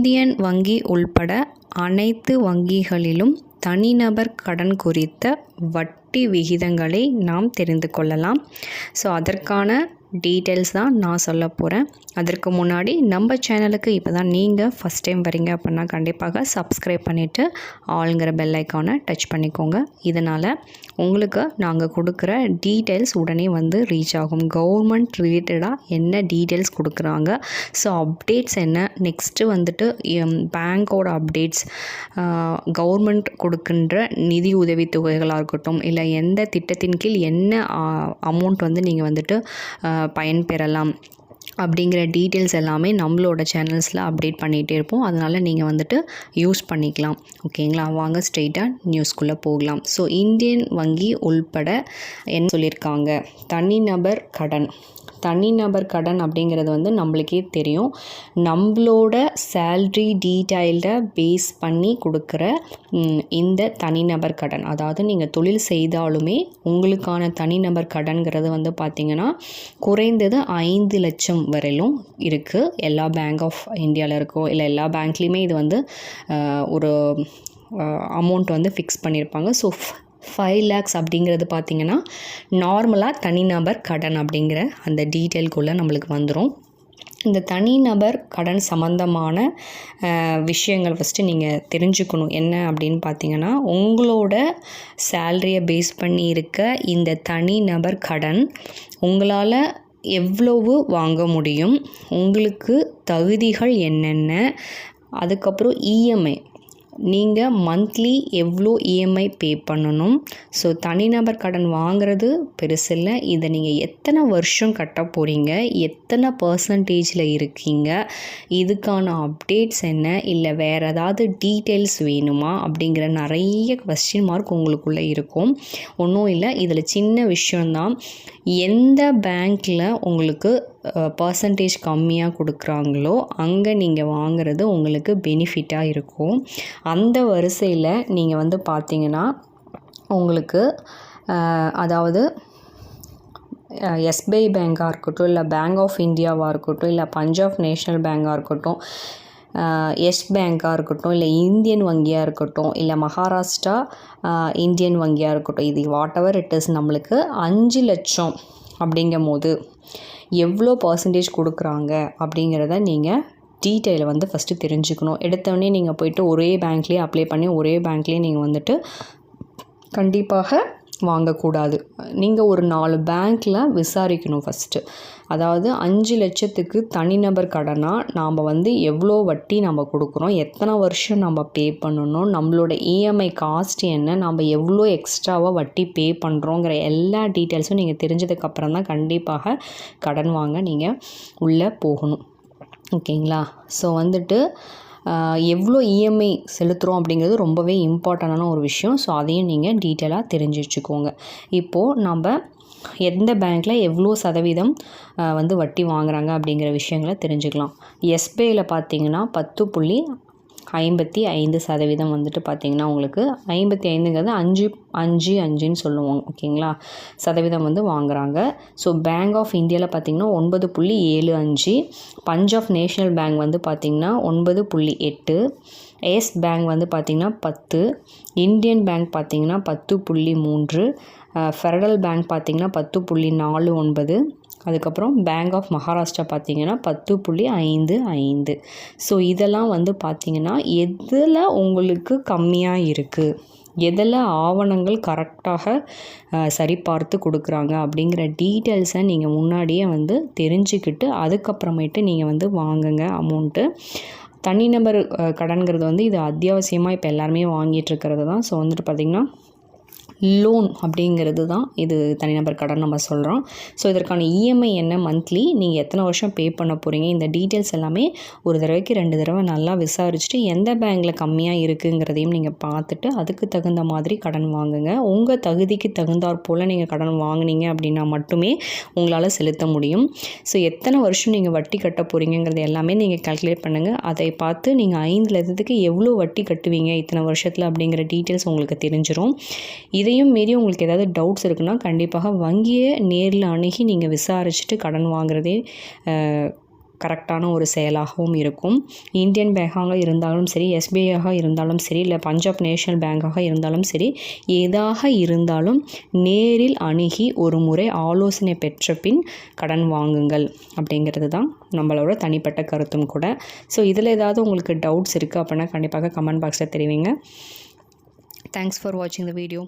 Indian வங்கி உள்பட அனைத்து வங்கிகளிலும் தனிநபர் கடன் குறித்த வட்டி விகிதங்களை நாம் தெரிந்து கொள்ளலாம். ஸோ அதற்கான டீட்டெயில்ஸ் தான் நான் சொல்ல போகிறேன். அதற்கு முன்னாடி நம்ம சேனலுக்கு இப்போ தான் நீங்கள் ஃபஸ்ட் டைம் வரீங்க அப்படின்னா கண்டிப்பாக சப்ஸ்கிரைப் பண்ணிவிட்டு ஆளுங்கிற பெல் ஐக்கானை டச் பண்ணிக்கோங்க. இதனால் உங்களுக்கு நாங்கள் கொடுக்குற டீட்டெயில்ஸ் உடனே வந்து ரீச் ஆகும். கவர்மெண்ட் ரிலேட்டடாக என்ன டீட்டெயில்ஸ் கொடுக்குறாங்க, ஸோ அப்டேட்ஸ் என்ன, நெக்ஸ்ட்டு வந்துட்டு பேங்க்கோட அப்டேட்ஸ், கவர்மெண்ட் கொடுக்கின்ற நிதி உதவித்தொகைகளாக இருக்கட்டும், இல்லை எந்த திட்டத்தின் கீழ் என்ன அமௌண்ட் வந்து நீங்கள் வந்துட்டு பயன்பெறலாம் அப்படிங்கிற டீட்டெயில்ஸ் எல்லாமே நம்மளோட சேனல்ஸில் அப்டேட் பண்ணிகிட்டே இருப்போம். அதனால் நீங்கள் வந்துட்டு யூஸ் பண்ணிக்கலாம். ஓகேங்களா, வாங்க ஸ்ட்ரெயிட்டாக நியூஸ்குள்ளே போகலாம். ஸோ இந்தியன் வங்கி உள்பட என்ன சொல்லியிருக்காங்க, தனிநபர் கடன் அப்படிங்கிறது வந்து நம்மளுக்கே தெரியும். நம்மளோட சேல்ரி டீட்டெயில்டை பேஸ் பண்ணி கொடுக்குற இந்த தனிநபர் கடன், அதாவது நீங்கள் தொழில் செய்தாலுமே உங்களுக்கான தனிநபர் கடன்கிறது வந்து பார்த்திங்கன்னா குறைந்தது 5 லட்சம் வரையிலும் இருக்குது. எல்லா பேங்க் ஆஃப் இந்தியாவில் இருக்கோ இல்லை எல்லா பேங்க்லேயுமே இது வந்து ஒரு அமௌண்ட் வந்து ஃபிக்ஸ் பண்ணியிருப்பாங்க. ஸோ 5 lakhs அப்படிங்கிறது பார்த்திங்கன்னா நார்மலாக தனிநபர் கடன் அப்படிங்கிற அந்த டீட்டெயில்குள்ளே நம்மளுக்கு வந்துடும். இந்த தனிநபர் கடன் சம்மந்தமான விஷயங்கள் ஃபஸ்ட்டு நீங்கள் தெரிஞ்சுக்கணும். என்ன அப்படின்னு பார்த்தீங்கன்னா, உங்களோட சேலரியை பேஸ் பண்ணி இருக்க இந்த தனிநபர் கடன் உங்களால் எவ்வளவு வாங்க முடியும், உங்களுக்கு தகுதிகள் என்னென்ன, அதுக்கப்புறம் இஎம்ஐ நீங்கள் மந்த்லி எவ்வளோ இஎம்ஐ பே பண்ணணும். ஸோ தனிநபர் கடன் வாங்குறது பெருசில்லை, இதை நீங்கள் எத்தனை வருஷம் கட்ட போகிறீங்க, எத்தனை பர்சன்டேஜில் இருக்கீங்க, இதுக்கான அப்டேட்ஸ் என்ன, இல்லை வேறு ஏதாவது டீட்டெயில்ஸ் வேணுமா அப்படிங்கிற நிறைய கொஸ்டின் மார்க் உங்களுக்குள்ளே இருக்கும். ஒன்றும் இல்லை, இதில் சின்ன விஷயந்தான். எந்த பேங்க்கில் உங்களுக்கு பர்சன்டேஜ் கம்மியாக கொடுக்குறாங்களோ அங்கே நீங்கள் வாங்குறது உங்களுக்கு பெனிஃபிட்டாக இருக்கும். அந்த வரிசையில் நீங்கள் வந்து பார்த்தீங்கன்னா உங்களுக்கு அதாவது எஸ்பிஐ பேங்காக இருக்கட்டும், இல்லை பேங்க் ஆஃப் இந்தியாவாக இருக்கட்டும், இல்லை பஞ்சாப் நேஷ்னல் பேங்காக இருக்கட்டும், எஸ் பேங்காக இருக்கட்டும், இல்லை இந்தியன் வங்கியாக இருக்கட்டும், இல்லை மகாராஷ்டிரா இந்தியன் வங்கியாக இருக்கட்டும், இது வாட் எவர் இட் இஸ், நம்மளுக்கு 5 லட்சம் அப்படிங்கும் போது எவ்வளோ பர்சன்டேஜ் கொடுக்குறாங்க அப்படிங்கிறத நீங்கள் டீட்டெயிலை வந்து ஃபஸ்ட்டு தெரிஞ்சுக்கணும். எடுத்தோடனே நீங்கள் போய்ட்டு ஒரே பேங்க்லேயே அப்ளை பண்ணி ஒரே பேங்க்லேயே நீங்கள் வந்துட்டு கண்டிப்பாக வாங்கக்கூடாது. நீங்கள் ஒரு 4 பேங்க்கில் விசாரிக்கணும் ஃபஸ்ட்டு. அதாவது 5 லட்சத்துக்கு தனிநபர் கடனாக நாம் வந்து எவ்வளோ வட்டி நம்ம கொடுக்குறோம், எத்தனை வருஷம் நம்ம பே பண்ணணும், நம்மளோட இஎம்ஐ காஸ்ட் என்ன, நம்ம எவ்வளோ எக்ஸ்ட்ராவாக வட்டி பே பண்ணுறோங்கிற எல்லா டீட்டெயில்ஸும் நீங்கள் தெரிஞ்சதுக்கப்புறம் தான் கண்டிப்பாக கடன் வாங்க நீங்கள் உள்ளே போகணும். ஓகேங்களா, ஸோ வந்துட்டு எவ்வளோ இஎம்ஐ செலுத்துகிறோம் அப்படிங்கிறது ரொம்பவே இம்பார்ட்டண்டான ஒரு விஷயம். ஸோ அதையும் நீங்கள் டீட்டெயிலாக தெரிஞ்சு வச்சுக்கோங்க. இப்போது நம்ம எந்த பேங்க்கில் எவ்வளோ சதவீதம் வந்து வட்டி வாங்குகிறாங்க அப்படிங்கிற விஷயங்களை தெரிஞ்சுக்கலாம். எஸ்பிஐயில் பார்த்தீங்கன்னா 10.55% வந்துட்டு பார்த்திங்கன்னா உங்களுக்கு 55ங்கிறது 5.55ன்னு சொல்லுவோம். ஓகேங்களா, சதவீதம் வந்து வாங்குகிறாங்க. ஸோ பேங்க் ஆஃப் இந்தியாவில் பார்த்திங்கன்னா 9.75, பஞ்சாப் நேஷ்னல் பேங்க் வந்து பார்த்திங்கன்னா 9.8, எஸ் பேங்க் வந்து பார்த்திங்கன்னா 10, இந்தியன் பேங்க் பார்த்திங்கன்னா 10.3, ஃபெடரல் பேங்க் பார்த்திங்கன்னா 10.49, அதுக்கப்புறம் பேங்க் ஆஃப் மகாராஷ்டிரா பார்த்திங்கன்னா 10.55. ஸோ இதெல்லாம் வந்து பார்த்திங்கன்னா எதில் உங்களுக்கு கம்மியாக இருக்குது, எதில் ஆவணங்கள் கரெக்டாக சரிபார்த்து கொடுக்குறாங்க அப்படிங்கிற டீட்டெயில்ஸை நீங்கள் முன்னாடியே வந்து தெரிஞ்சுக்கிட்டு அதுக்கப்புறமேட்டு நீங்கள் வந்து வாங்குங்க அமௌண்ட்டு. தனிநபர் கடன்கிறது வந்து இது அத்தியாவசியமாக இப்போ எல்லாருமே வாங்கிட்டுருக்கிறது தான். ஸோ வந்துட்டு பார்த்திங்கன்னா லோன் அப்படிங்கிறது தான் இது தனிநபர் கடன் நம்ம சொல்கிறோம். ஸோ இதற்கான இஎம்ஐ என்ன, மந்த்லி நீங்கள் எத்தனை வருஷம் பே பண்ண போகிறீங்க, இந்த டீட்டெயில்ஸ் எல்லாமே ஒரு தடவைக்கு 2 தடவை நல்லா விசாரிச்சுட்டு எந்த பேங்க்கில் கம்மியாக இருக்குங்கிறதையும் நீங்கள் பார்த்துட்டு அதுக்கு தகுந்த மாதிரி கடன் வாங்குங்க. உங்கள் தகுதிக்கு தகுந்தாற் போல் நீங்கள் கடன் வாங்கினீங்க அப்படின்னா மட்டுமே உங்களால் செலுத்த முடியும். ஸோ எத்தனை வருஷம் நீங்கள் வட்டி கட்ட போகிறீங்கிறது எல்லாமே நீங்கள் கால்குலேட் பண்ணுங்கள். அதை பார்த்து நீங்கள் 5 லட்சத்துக்கு எவ்வளோ வட்டி கட்டுவீங்க இத்தனை வருஷத்தில் அப்படிங்கிற டீட்டெயில்ஸ் உங்களுக்கு தெரிஞ்சிடும். இதையும் மீறி உங்களுக்கு ஏதாவது டவுட்ஸ் இருக்குன்னா கண்டிப்பாக வங்கியை நேரில் அணுகி நீங்கள் விசாரிச்சுட்டு கடன் வாங்குறதே கரெக்டான ஒரு செயலாகவும் இருக்கும். இந்தியன் பேங்காக இருந்தாலும் சரி, எஸ்பிஐயாக இருந்தாலும் சரி, இல்லை பஞ்சாப் நேஷனல் பேங்காக இருந்தாலும் சரி, ஏதாக இருந்தாலும் நேரில் அணுகி ஒரு முறை ஆலோசனை பெற்ற பின் கடன் வாங்குங்கள் அப்படிங்கிறது தான் நம்மளோட தனிப்பட்ட கருத்தும் கூட. ஸோ இதில் ஏதாவது உங்களுக்கு டவுட்ஸ் இருக்குது அப்படின்னா கண்டிப்பாக கமெண்ட் பாக்ஸில் தெரிவிங்க. தேங்க்ஸ் ஃபார் வாட்சிங் த வீடியோ.